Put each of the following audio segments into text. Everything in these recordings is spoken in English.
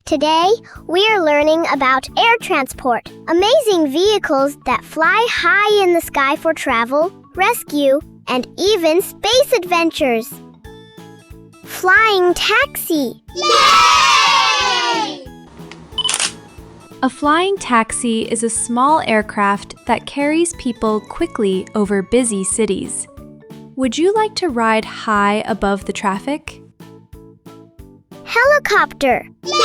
Today, we are learning about air transport, amazing vehicles that fly high in the sky for travel, rescue, and even space adventures. Flying taxi. Yay! A flying taxi is a small aircraft that carries people quickly over busy cities. Would you like to ride high above the traffic? Helicopter. Yay!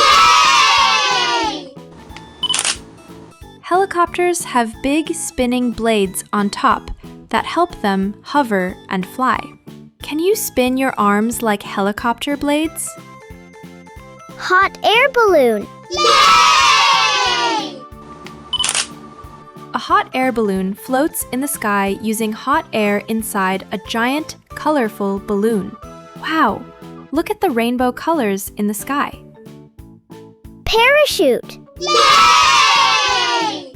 Helicopters have big spinning blades on top that help them hover and fly. Can you spin your arms like helicopter blades? Hot air balloon. Yay! A hot air balloon floats in the sky using hot air inside a giant, colorful balloon. Wow! Look at the rainbow colors in the sky. Parachute. Yay!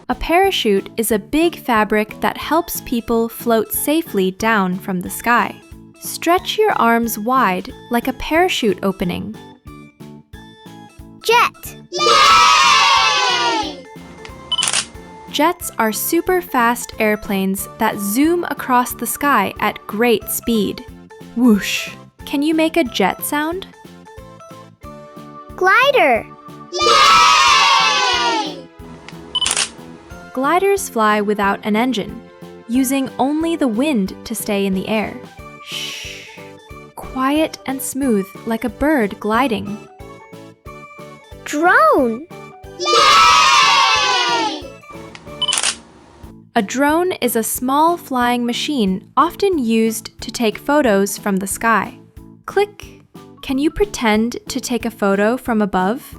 A parachute is a big fabric that helps people float safely down from the sky. Stretch your arms wide like a parachute opening. Jet. Yay! Jets are super fast airplanes that zoom across the sky at great speed. Whoosh! Can you make a jet sound? Glider. Yay! Gliders fly without an engine, using only the wind to stay in the air. Shh! Quiet and smooth like a bird gliding. Drone. Yay! A drone is a small flying machine often used to take photos from the sky. Click! Can you pretend to take a photo from above?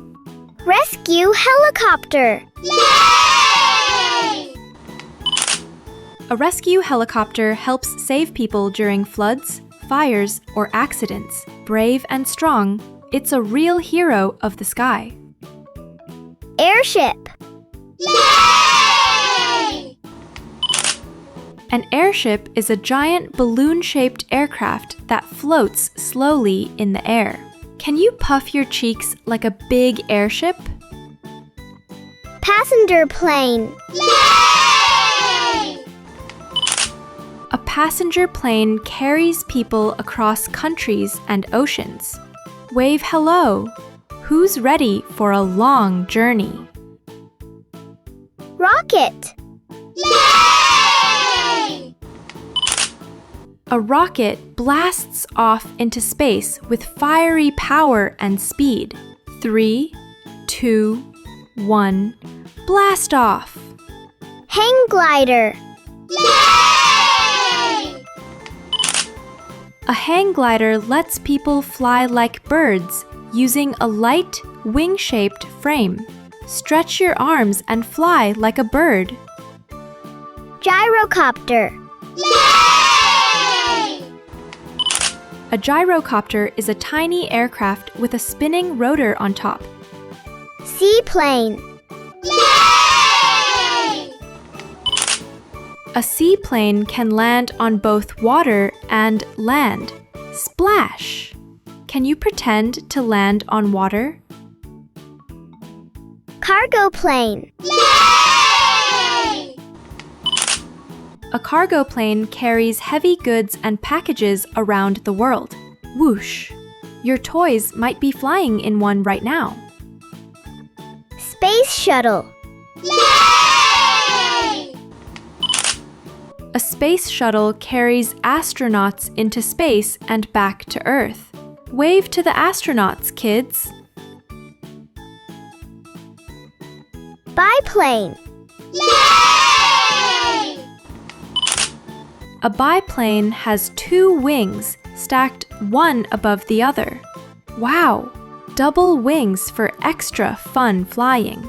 Rescue helicopter. Yay! A rescue helicopter helps save people during floods, fires, or accidents. Brave and strong, it's a real hero of the sky. Airship. Yay! An airship is a giant balloon-shaped aircraft that floats slowly in the air. Can you puff your cheeks like a big airship? Passenger plane. Yay! A passenger plane carries people across countries and oceans. Wave hello. Who's ready for a long journey? Rocket. Yay! A rocket blasts off into space with fiery power and speed. 3, 2, 1, blast off! Hang glider. Yay! A hang glider lets people fly like birds using a light, wing-shaped frame. Stretch your arms and fly like a bird. Gyrocopter. Yay! A gyrocopter is a tiny aircraft with a spinning rotor on top. Seaplane. Yay! A seaplane can land on both water and land. Splash! Can you pretend to land on water? Cargo plane. Yay! A cargo plane carries heavy goods and packages around the world. Whoosh! Your toys might be flying in one right now. Space shuttle. Yay! A space shuttle carries astronauts into space and back to Earth. Wave to the astronauts, kids. Biplane. Yay! A biplane has 2 wings stacked one above the other. Wow! Double wings for extra fun flying.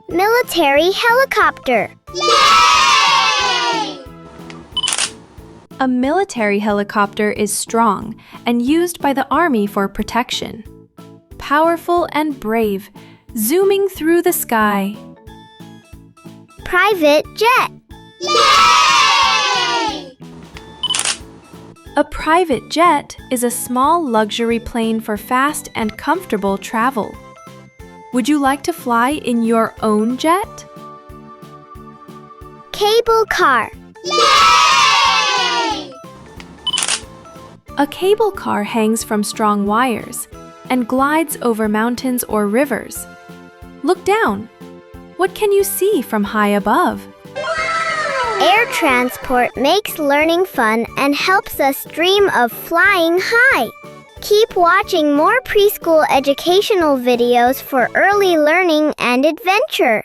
Military helicopter. Yay! A military helicopter is strong and used by the army for protection. Powerful and brave, zooming through the sky. Private jet. Yay! A private jet is a small luxury plane for fast and comfortable travel. Would you like to fly in your own jet? Cable car. Yay! A cable car hangs from strong wires and glides over mountains or rivers. Look down. What can you see from high above? Air transport makes learning fun and helps us dream of flying high. Keep watching more preschool educational videos for early learning and adventure.